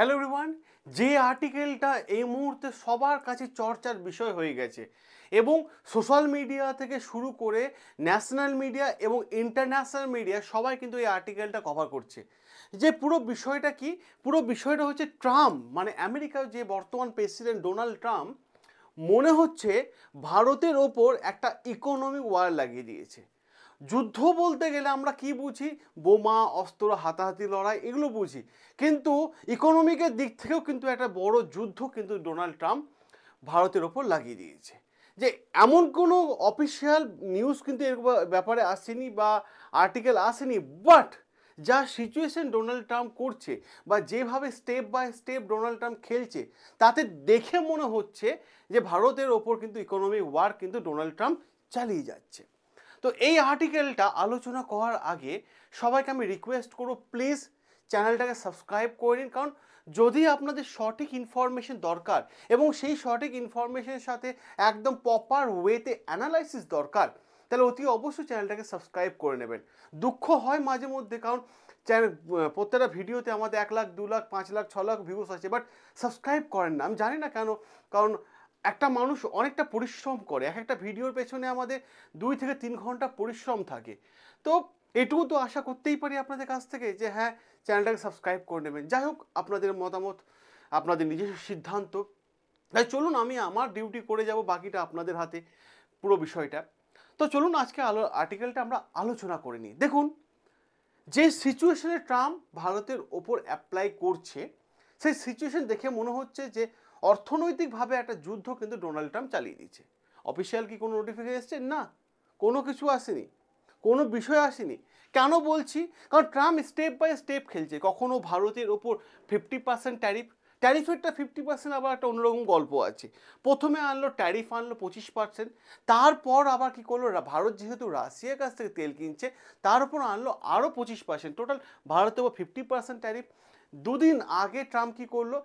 Hello everyone, যে আর্টিকেলটা এই মুহূর্তে সবার কাছে চর্চার বিষয় হয়ে গেছে এবং সোশ্যাল মিডিয়া থেকে শুরু করে ন্যাশনাল মিডিয়া এবং ইন্টারন্যাশনাল মিডিয়া সবাই কিন্তু এই আর্টিকেলটা কভার করছে। যে পুরো বিষয়টা কি, পুরো বিষয়টা হচ্ছে ট্রাম্প মানে আমেরিকার যে বর্তমান প্রেসিডেন্ট ডোনাল্ড ট্রাম্প মনে হচ্ছে ভারতের ওপর একটা ইকোনমিক ওয়ার লাগিয়ে দিয়েছে। যুদ্ধ বলতে গেলে আমরা কি বুঝি? বোমা, অস্ত্র, হাতাহাতি লড়াই এগুলো বুঝি, কিন্তু ইকোনমিকের দিক থেকেও কিন্তু একটা বড় যুদ্ধ কিন্তু ডোনাল্ড ট্রাম্প ভারতের ওপর লাগিয়ে দিয়েছে। যে এমন কোনো অফিসিয়াল নিউজ কিন্তু এর ব্যাপারে আসেনি বা আর্টিকেল আসেনি, বাট যা সিচুয়েশন ডোনাল্ড ট্রাম্প করছে বা যেভাবে step by step Donald Trump খেলছে, তাতে দেখে মনে হচ্ছে যে ভারতের ওপর কিন্তু ইকোনমিক ওয়ার কিন্তু ডোনাল্ড ট্রাম্প চালিয়ে যাচ্ছে। তো এই আর্টিকেলটা আলোচনা করার আগে সবাইকে আমি রিকোয়েস্ট করব, প্লিজ চ্যানেলটাকে সাবস্ক্রাইব করে নিন, কারণ যদি আপনাদের সঠিক ইনফরমেশন দরকার এবং সেই সঠিক ইনফরমেশনের সাথে একদম প্রপার ওয়েতে অ্যানালাইসিস দরকার, তাহলে অতি অবশ্যই চ্যানেলটাকে সাবস্ক্রাইব করে নেবেন। দুঃখ হয় মাঝে মধ্যে, কারণ চ্যানেল প্রত্যেকটা ভিডিওতে আমাদের 1 লাখ 2 লাখ 5 লাখ 6 লাখ ভিউস আছে, বাট সাবস্ক্রাইব করেন না। আমি জানি না কেন, কারণ একটা মানুষ অনেকটা পরিশ্রম করে, এক একটা ভিডিওর পেছনে আমাদের 2 থেকে 3 ঘন্টা পরিশ্রম থাকে। তো এটুকু তো আশা করতেই পারি আপনাদের কাছ থেকে যে হ্যাঁ, চ্যানেলটাকে সাবস্ক্রাইব করে নেবেন। যাই হোক, আপনাদের মতামত, আপনাদের নিজস্ব সিদ্ধান্ত। তাই চলুন আমি আমার ডিউটি করে যাব, বাকিটা আপনাদের হাতে পুরো বিষয়টা। তো চলুন আজকে আর্টিকেলটা আমরা আলোচনা করে নিই। দেখুন, যে সিচুয়েশনে ট্রাম্প ভারতের ওপর অ্যাপ্লাই করছে, সেই সিচুয়েশন দেখে মনে হচ্ছে যে অর্থনৈতিকভাবে একটা যুদ্ধ কিন্তু ডোনাল্ড ট্রাম্প চালিয়ে দিচ্ছে। অফিসিয়াল কি কোনো নোটিফিকেশন এসছে? না, কোনো কিছু আসেনি, কোনো বিষয় আসেনি। কেন বলছি? কারণ ট্রাম্প স্টেপ বাই স্টেপ খেলছে। কখনো ভারতের ওপর 50% ট্যারিফেরটা 50% আবার একটা অন্যরকম গল্প আছে। প্রথমে আনলো ট্যারিফ, আনলো 25%, তারপর আবার কি করলো, ভারত যেহেতু রাশিয়ার কাছ থেকে তেল কিনছে তার উপর আনলো আরও 25%, টোটাল ভারতের ওপর 50% ট্যারিফ। দুদিন আগে ট্রাম্প কি করলো,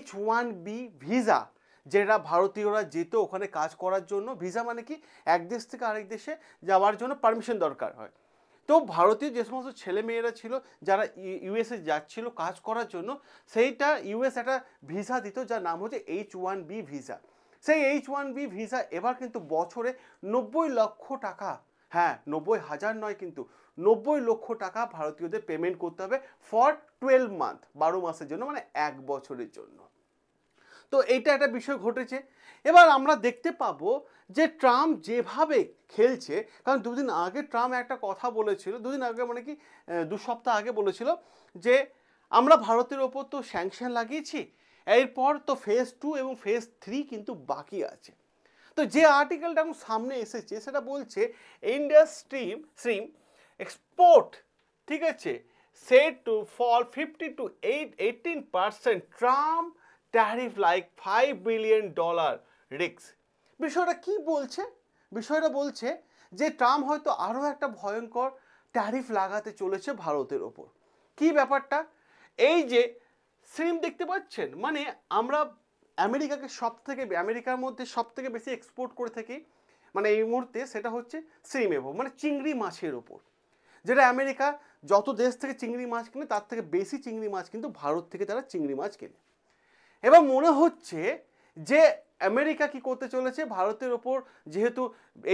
H1B ভিসা, যেটা ভারতীয়রা যেত ওখানে কাজ করার জন্য। ভিসা মানে কি, এক দেশ থেকে আরেক দেশে যাওয়ার জন্য পারমিশন দরকার হয়। তো ভারতীয় যে সমস্ত ছেলে মেয়েরা ছিল যারা ইউএসএ যাচ্ছিল কাজ করার জন্য, সেইটা ইউএস একটা ভিসা দিত যার নাম হচ্ছে H1B ভিসা। সেই H1B ভিসা এবার কিন্তু বছরে 90 লক্ষ টাকা, হ্যাঁ 90,000 নয়, কিন্তু 90 লক্ষ টাকা ভারতীয়দের পেমেন্ট করতে হবে ফর 12 মান্থ, 12 মাসের জন্য, মানে 1 বছরের জন্য। তো এইটা একটা বিষয় ঘটেছে। এবার আমরা দেখতে পাবো যে ট্রাম্প যেভাবে খেলছে, কারণ দুদিন আগে ট্রাম্প একটা কথা বলেছিল, দুদিন আগে মানে কি 2 সপ্তাহ আগে বলেছিল যে আমরা ভারতের ওপর তো স্যাংশন লাগিয়েছি, এরপর তো ফেজ 2 এবং ফেজ 3 কিন্তু বাকি আছে। তো যে আর্টিকেলটা এখন সামনে এসেছে সেটা বলছে ইন্ডিয়া স্ট্রিম এক্সপোর্ট, ঠিক আছে, set to fall 50 to 18%, Trump tariff like $5 billion risk. বিষয়টা কি বলছে? বিষয়টা বলছে যে ট্রাম্প হয়তো আরও একটা ভয়ঙ্কর ট্যারিফ লাগাতে চলেছে ভারতের ওপর। কি ব্যাপারটা? এই যে সিম দেখতে পাচ্ছেন, মানে আমরা আমেরিকাকে আমেরিকার মধ্যে সব থেকে বেশি এক্সপোর্ট করে থাকি মানে এই মুহূর্তে, সেটা হচ্ছে শ্রিম এবং মানে চিংড়ি মাছের ওপর, যেটা আমেরিকা যত দেশ থেকে চিংড়ি মাছ কিনে তার থেকে বেশি চিংড়ি মাছ কিন্তু ভারত থেকে তারা চিংড়ি মাছ কেনে। এবার মনে হচ্ছে যে আমেরিকা কি করতে চলেছে, ভারতের ওপর যেহেতু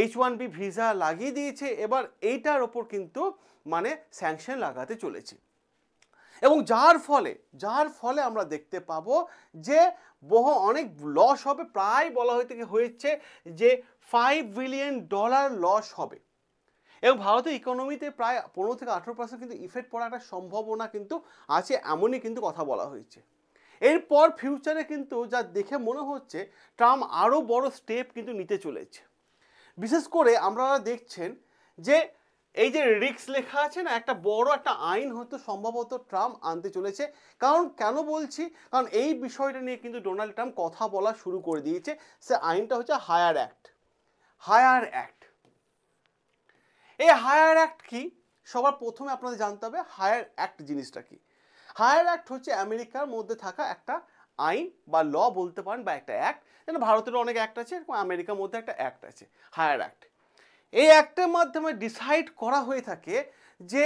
H1B ভিসা লাগিয়ে দিয়েছে, এবার এইটার ওপর কিন্তু মানে স্যাংশন লাগাতে চলেছে। এবং যার ফলে আমরা দেখতে পাবো যে অনেক লস হবে, প্রায় বলা হয়েছে যে $5 billion লস হবে। এবং ভারতের ইকোনমিতে প্রায় 15 থেকে 18% কিন্তু ইফেক্ট পড়ার একটা সম্ভাবনা কিন্তু আছে, এমনই কিন্তু কথা বলা হয়েছে। এরপর ফিউচারে কিন্তু যা দেখে মনে হচ্ছে ট্রাম্প আরও বড় স্টেপ কিন্তু নিতে চলেছে। বিশেষ করে আপনারা দেখছেন যে এই যে রিস্ক লেখা আছে না, একটা বড় একটা আইন হয়তো সম্ভবত ট্রাম্প আনতে চলেছে। কারণ কেন বলছি, কারণ এই বিষয়টা নিয়ে কিন্তু ডোনাল্ড ট্রাম্প কথা বলা শুরু করে দিয়েছে। সে আইনটা হচ্ছে হায়ার অ্যাক্ট। এই হায়ার অ্যাক্ট কি, সবার প্রথমে আপনাদের জানতে হবে হায়ার অ্যাক্ট জিনিসটা কি। হায়ার অ্যাক্ট হচ্ছে আমেরিকার মধ্যে থাকা একটা আইন বা ল বলতে পারেন, বা একটা অ্যাক্ট। যেন ভারতের অনেক অ্যাক্ট আছে, আমেরিকার মধ্যে একটা অ্যাক্ট আছে, হায়ার অ্যাক্ট। এই অ্যাক্টের মাধ্যমে ডিসাইড করা হয়ে থাকে যে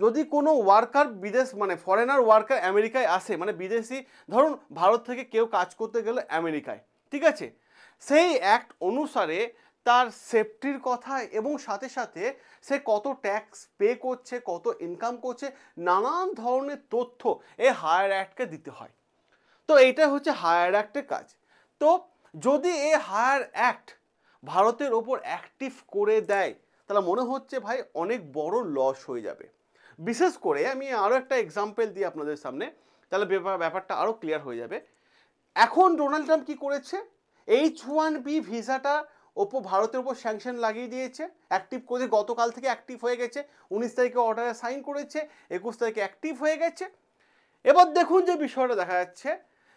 যদি কোনো ওয়ার্কার বিদেশ মানে ফরেনার ওয়ার্কার আমেরিকায় আসে, মানে বিদেশি, ধরুন ভারত থেকে কেউ কাজ করতে গেলে আমেরিকায়, ঠিক আছে, সেই অ্যাক্ট অনুসারে তার সেফটির কথা এবং সাথে সাথে সে কত ট্যাক্স পে করছে, কত ইনকাম করছে, নানান ধরনের তথ্য এই হায়ার অ্যাক্টকে দিতে হয়। তো এইটা হচ্ছে হায়ার অ্যাক্টের কাজ। তো যদি এই হায়ার অ্যাক্ট ভারতের ওপর অ্যাক্টিভ করে দেয়, তাহলে মনে হচ্ছে ভাই অনেক বড় লস হয়ে যাবে। বিশেষ করে আমি আরও একটা এক্সাম্পল দিই আপনাদের সামনে, তাহলে ব্যাপারটা আরও ক্লিয়ার হয়ে যাবে। এখন ডোনাল্ড ট্রাম্প কি করেছে, H1B ভিসাটা ভারতের ওপর স্যাংশন লাগিয়ে দিয়েছে, অ্যাক্টিভ করেছে, গতকাল থেকে অ্যাক্টিভ হয়ে গেছে, 19 তারিখে অর্ডারে সাইন করেছে, 21 তারিখে অ্যাক্টিভ হয়ে গেছে। এবার দেখুন যে বিষয়টা দেখা যাচ্ছে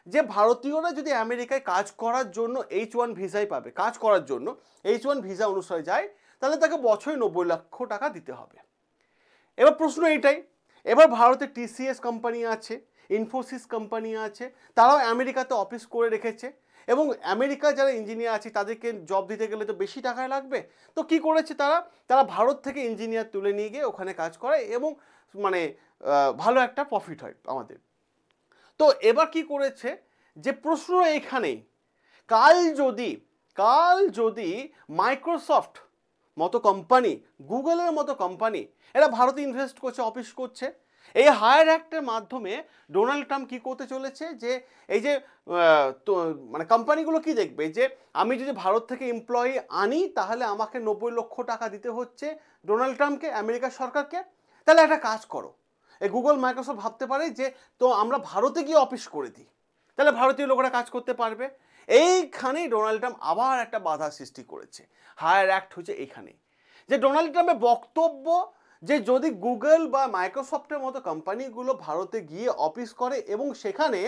যে ভারতীয়রা যদি আমেরিকায় কাজ করার জন্য H1 ভিসাই পাবে, কাজ করার জন্য H1 ভিসা অনুসারে যায়, তাহলে তাকে বছরে 90 লক্ষ টাকা দিতে হবে। এবার প্রশ্ন এইটাই, এবার ভারতে TCS কোম্পানি আছে, ইনফোসিস কোম্পানি আছে, তারাও আমেরিকাতে অফিস করে রেখেছে, এবং আমেরিকা যারা ইঞ্জিনিয়ার আছে তাদেরকে জব দিতে গেলে তো বেশি টাকায় লাগবে। তো কি করেছে তারা ভারত থেকে ইঞ্জিনিয়ার তুলে নিয়ে গিয়ে ওখানে কাজ করে, এবং মানে ভালো একটা প্রফিট হয় আমাদের। তো এবার কি করেছে, যে প্রশ্ন এখানেই, কাল যদি মাইক্রোসফট মতো কোম্পানি, গুগলের মতো কোম্পানি এরা ভারতে ইনভেস্ট করছে, অফিস করছে, এই হায়ার অ্যাক্টের মাধ্যমে ডোনাল্ড ট্রাম্প কী করতে চলেছে, যে এই যে তো মানে কোম্পানিগুলো কি দেখবে, যে আমি যদি ভারত থেকে এমপ্লয়ি আনি তাহলে আমাকে 90 লক্ষ টাকা দিতে হচ্ছে ডোনাল্ড ট্রাম্পকে, আমেরিকার সরকারকে। তাহলে একটা কাজ করো, এই গুগল মাইক্রোসফট ভাবতে পারে যে তো আমরা ভারতে গিয়ে অফিস করে দিই, তাহলে ভারতীয় লোকেরা কাজ করতে পারবে। এইখানেই ডোনাল্ড ট্রাম্প আবার একটা বাধা সৃষ্টি করেছে। হায়ার অ্যাক্ট হচ্ছে এইখানেই, যে ডোনাল্ড ট্রাম্পের বক্তব্য যে যদি গুগল বা মাইক্রোসফটের মতো কোম্পানিগুলো ভারতে গিয়ে অফিস করে এবং সেখানে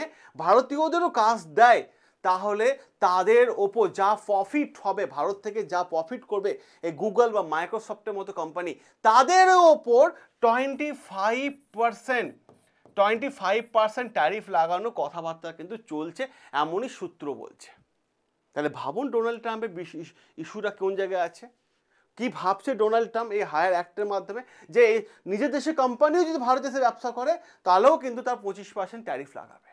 ভারতীয়দেরও কাজ দেয়, তাহলে তাদের ওপর যা প্রফিট হবে, ভারত থেকে যা প্রফিট করবে এই গুগল বা মাইক্রোসফটের মতো কোম্পানি, তাদের ওপর 25% ট্যারিফ লাগানো কথাবার্তা কিন্তু চলছে, এমনই সূত্র বলছে। তাহলে ভাবুন ডোনাল্ড ট্রাম্পের ইস্যুটা কোন জায়গায় আছে, কি ভাবছে ডোনাল্ড ট্রাম্প এই হায়ার অ্যাক্টের মাধ্যমে, যে নিজের দেশের কোম্পানিও যদি ভারত দেশে ব্যবসা করে তাহলেও কিন্তু তার 25% ট্যারিফ লাগাবে।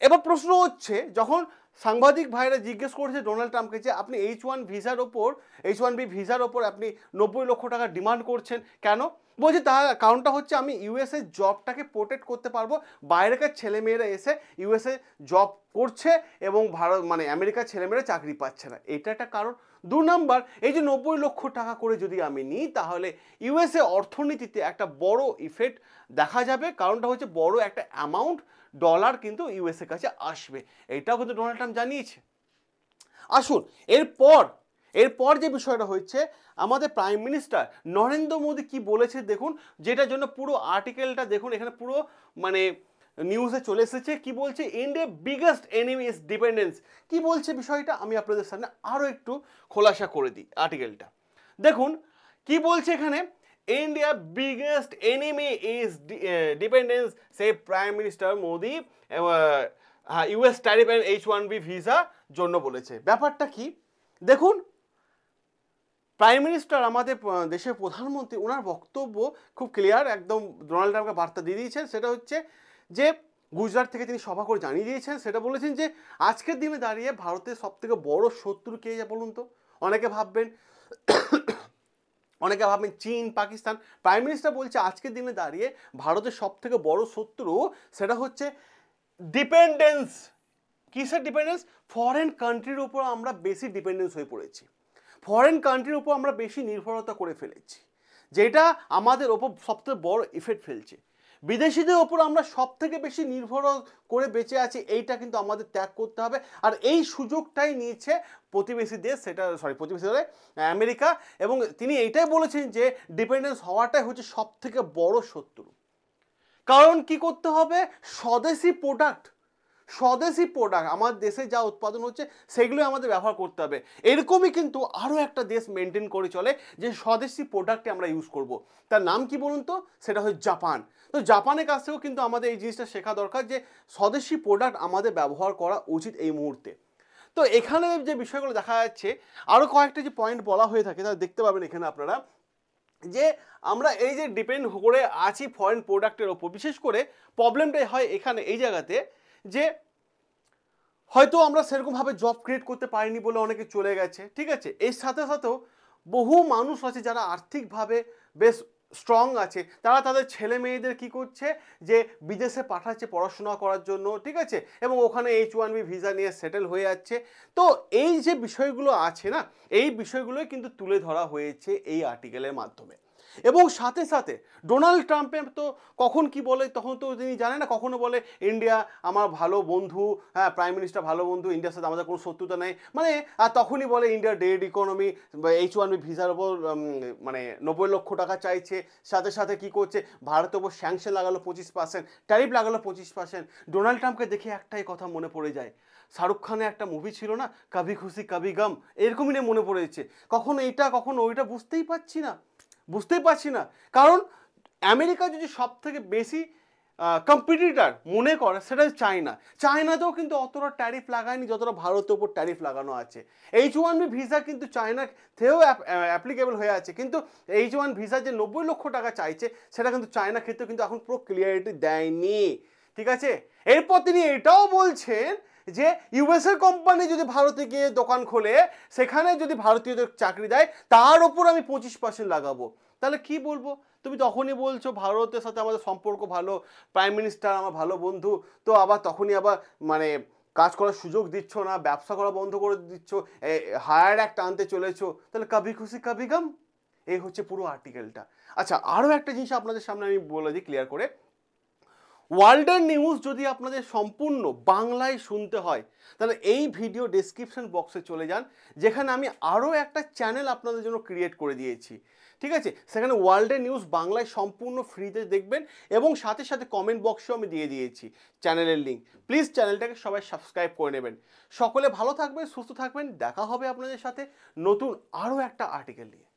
এবার প্রশ্ন হচ্ছে, যখন সাংবাদিক ভাইরা জিজ্ঞেস করেছে ডোনাল্ড ট্রাম্পকে যে আপনি H1B ভিসার ওপর আপনি 90 লক্ষ টাকা ডিমান্ড করছেন কেন, বলছে তার কারণটা হচ্ছে আমি ইউএসএ জবটাকে প্রোটেক্ট করতে পারবো, বাইরেকার ছেলেমেয়েরা এসে ইউএসএ জব করছে এবং ভারত মানে আমেরিকার ছেলেমেয়েরা চাকরি পাচ্ছে না, এটা একটা কারণ। 2 নম্বর, এই যে 90 লক্ষ টাকা করে যদি আমি নিই তাহলে ইউএসএ অর্থনীতিতে একটা বড় ইফেক্ট দেখা যাবে, কারণটা হচ্ছে বড় একটা অ্যামাউন্ট ডলার কিন্তু ইউএসএ কাছে আসবে, এটাও কিন্তু ডোনাল্ড ট্রাম্প জানিয়েছে। আসুন এরপর যে বিষয়টা হচ্ছে, আমাদের প্রাইম মিনিস্টার নরেন্দ্র মোদী কি বলেছে দেখুন, যেটার জন্য পুরো আর্টিকেলটা দেখুন, এখানে পুরো মানে নিউজে চলে এসেছে। কি বলছে, India biggest enemy is dependence. কি বলছে বিষয়টা আমি আপনাদের সামনে আরও একটু খোলাসা করে দিই আর্টিকেলটা। দেখুন কি বলছে এখানে, India biggest enemy is dependence, সে prime minister Modi US tariff and H1B visa জন্য বলেছে। ব্যাপারটা কি দেখুন, প্রাইম মিনিস্টার আমাদের দেশের প্রধানমন্ত্রী, ওনার বক্তব্য খুব ক্লিয়ার, একদম ডোনাল্ড ট্রাম্পকে বার্তা দিয়ে দিয়েছেন। সেটা হচ্ছে যে গুজরাট থেকে তিনি সভা করে জানিয়ে দিয়েছেন, সেটা বলেছেন যে আজকের দিনে দাঁড়িয়ে ভারতের সবথেকে বড় শত্রু কে যা বলুন তো, অনেকে ভাববেন চীন, পাকিস্তান। প্রাইম মিনিস্টার বলছে আজকের দিনে দাঁড়িয়ে ভারতের সবথেকে বড় শত্রু সেটা হচ্ছে ডিপেন্ডেন্স। কিসের ডিপেন্ডেন্স? ফরেন কান্ট্রির উপর আমরা বেশি ডিপেন্ডেন্স হয়ে পড়েছি, ফরেন কান্ট্রির উপর আমরা বেশি নির্ভরতা করে ফেলেছি, যেটা আমাদের ওপর সবথেকে বড় ইফেক্ট ফেলছে। বিদেশিদের ওপর আমরা সব থেকে বেশি নির্ভর করে বেঁচে আছি, এইটা কিন্তু আমাদের ত্যাগ করতে হবে। আর এই সুযোগটাই নিয়েছে প্রতিবেশী দেশ, প্রতিবেশী দলে আমেরিকা, এবং তিনি এইটাই বলেছেন যে ডিপেন্ডেন্স হওয়াটাই হচ্ছে সব থেকে বড় শত্রু। কারণ কি করতে হবে, স্বদেশি প্রোডাক্ট আমার দেশে যা উৎপাদন হচ্ছে সেগুলোই আমাদের ব্যবহার করতে হবে। এরকমই কিন্তু আরও একটা দেশ মেনটেন করে চলে যে স্বদেশি প্রোডাক্টে আমরা ইউজ করব। তার নাম কি বলুন তো, সেটা হচ্ছে জাপান। তো জাপানের কাছ থেকেও কিন্তু আমাদের এই জিনিসটা শেখা দরকার যে স্বদেশি প্রোডাক্ট আমাদের ব্যবহার করা উচিত এই মুহূর্তে। তো এখানে যে বিষয়গুলো দেখা যাচ্ছে, আরও কয়েকটা যে পয়েন্ট বলা হয়ে থাকে তা দেখতে পাবেন এখানে আপনারা, যে আমরা এই যে ডিপেন্ড করে আছি ফরেন প্রোডাক্টের ওপর, বিশেষ করে প্রবলেমটাই হয় এখানে এই জায়গাতে যে হয়তো আমরা সেরকমভাবে জব ক্রিয়েট করতে পারিনি বলে অনেকে চলে গেছে, ঠিক আছে। এর সাথে সাথেও বহু মানুষ আছে যারা আর্থিকভাবে বেশ স্ট্রং আছে, তারা তাদের ছেলে মেয়েদের কী করছে যে বিদেশে পাঠাচ্ছে পড়াশোনা করার জন্য, ঠিক আছে, এবং ওখানে H1B ভিসা নিয়ে সেটেল হয়ে যাচ্ছে। তো এই যে বিষয়গুলো আছে না, এই বিষয়গুলোই কিন্তু তুলে ধরা হয়েছে এই আর্টিকেলের মাধ্যমে। এবং সাথে সাথে ডোনাল্ড ট্রাম্পের তো কখন কি বলে তখন তো তিনি জানেন না, কখনো বলে ইন্ডিয়া আমার ভালো বন্ধু, হ্যাঁ প্রাইম মিনিস্টার ভালো বন্ধু, ইন্ডিয়ার সাথে আমাদের কোনো শত্রুতা নেই, মানে আর তখনই বলে ইন্ডিয়ার ডেড ইকোনমি, H1B ভিসার ওপর মানে 90 লক্ষ টাকা চাইছে, সাথে সাথে কি করছে ভারতের ওপর স্যাংশন লাগালো 25%, ট্যারিফ লাগালো 25%। ডোনাল্ড ট্রাম্পকে দেখে একটাই কথা মনে পড়ে যায়, শাহরুখ খানের একটা মুভি ছিল না, কভি খুশি কভি গম, এরকমই নিয়ে মনে পড়েছে, কখনো এইটা কখনো ওইটা বুঝতেই পারছি না। কারণ আমেরিকা যদি সব থেকে বেশি কম্পিটিটার মনে করে সেটা চায়নাতেও কিন্তু অতটা ট্যারিফ লাগায়নি যতটা ভারতের উপর ট্যারিফ লাগানো আছে। H1B ভিসা কিন্তু চায়না থেকেও অ্যাপ্লিকেবল হয়ে আছে, কিন্তু H1 ভিসা যে 90 লক্ষ টাকা চাইছে সেটা কিন্তু চায়না ক্ষেত্রে কিন্তু এখন পুরো ক্লিয়ারিটি দেয়নি, ঠিক আছে। এরপর তিনি এটাও বলছেন যে ইউএসএ কোম্পানি যদি ভারতে গিয়ে দোকান খোলে, সেখানে যদি ভারতীয়দের চাকরি দেয়, তার ওপর আমি 25% লাগাবো। তাহলে কি বলবো, তুমি তখনই বলছো ভারতের সাথে আমাদের সম্পর্ক ভালো, প্রাইম মিনিস্টার আমার ভালো বন্ধু, তো আবার তখনই আবার মানে কাজ করার সুযোগ দিচ্ছ না, ব্যবসা করা বন্ধ করে দিচ্ছ, হায়ার অ্যাক্ট আনতে চলেছো, তাহলে কভি খুশি কভি গম। এই হচ্ছে পুরো আর্টিকেলটা। আচ্ছা, আরও একটা জিনিস আপনাদের সামনে আমি বলে দিই ক্লিয়ার করে, ওয়ার্ল্ডের নিউজ যদি আপনাদের সম্পূর্ণ বাংলায় শুনতে হয় তাহলে এই ভিডিও ডেসক্রিপশন বক্সে চলে যান, যেখানে আমি আরও একটা চ্যানেল আপনাদের জন্য ক্রিয়েট করে দিয়েছি, ঠিক আছে। সেখানে ওয়ার্ল্ডের নিউজ বাংলায় সম্পূর্ণ ফ্রিতে দেখবেন, এবং সাথে সাথে কমেন্ট বক্সেও আমি দিয়ে দিয়েছি চ্যানেলের লিঙ্ক। প্লিজ চ্যানেলটাকে সবাই সাবস্ক্রাইব করে নেবেন। সকলে ভালো থাকবেন, সুস্থ থাকবেন, দেখা হবে আপনাদের সাথে নতুন আরও একটা আর্টিকেল নিয়ে।